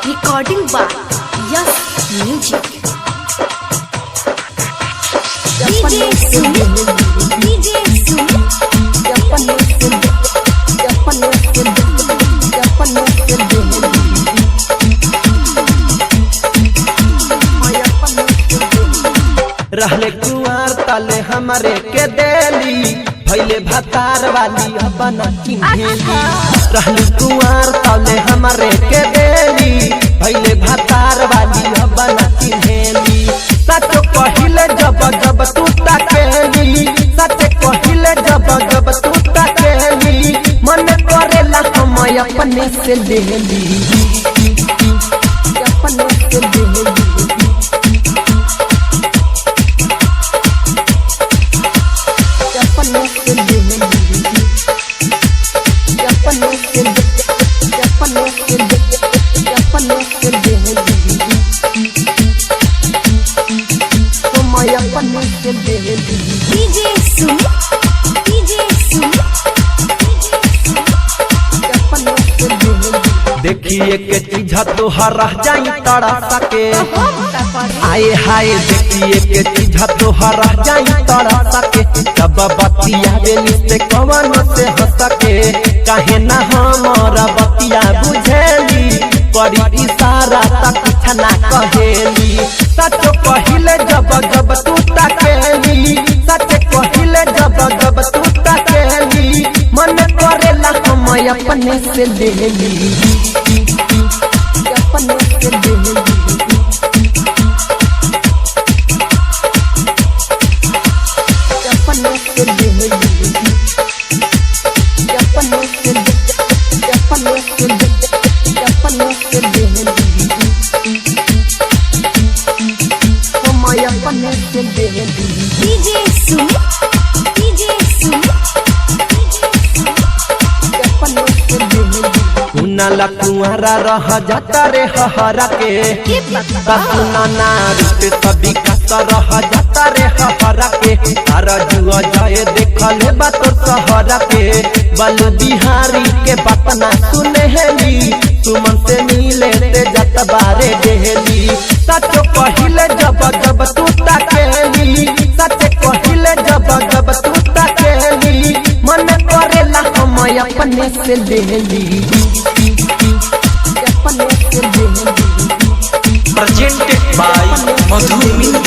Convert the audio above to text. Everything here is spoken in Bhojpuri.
Recording by Yes Music. DJ Sumit. DJ Sumit. रहले कुआर ताले हमारे के देली भैले भतार वाली अपना चिन्हेली। रहले कुआर ताले हमारे के देली भैले भतार वाली अपना चिन्हेली। सच कहिले जब जब तू ताकेली, सच कहिले जब जब तू ताकेली, मन करेला हम अपने से लेली, अपने से लेली। DJ Sumit. DJ Sumit. देखिए के चीज तो हर जाई तड़ा सके, आए हाय देखिए के चीज तो हर जाई तड़ा सके। जब बतिया बेली से कवन से हंसके, काहे ना हमारा बतिया बुझेली, करी इशारा तक कुछ ना कहेली। सच कहिले जब जब तू ताकेली, सच कहिले जब जब तू ताकेली, मन करेला हम अपने से लेली, अपने से लेली। अपने से लेली, अपने से लेली, अपने से लेली, अपने से लेली। हम अपने से लेली। DJ Sumit. DJ Sumit. उनाला कुआरा रह जाता रे हहरा के, सुना ना रूप सभी का रह जाता रे हहरा के। तारा जुआ जाए देखले बात सहरा के, बल बिहारी के बात ना सुनेली, सुमन से मिले ते जत बारे डेली। सच कहिले जब जब तू ताकेली, सच कहिले जब जब तू ताकेली, मन करेला हम अपने से लेली, अपने से लेली। Presented by Madhur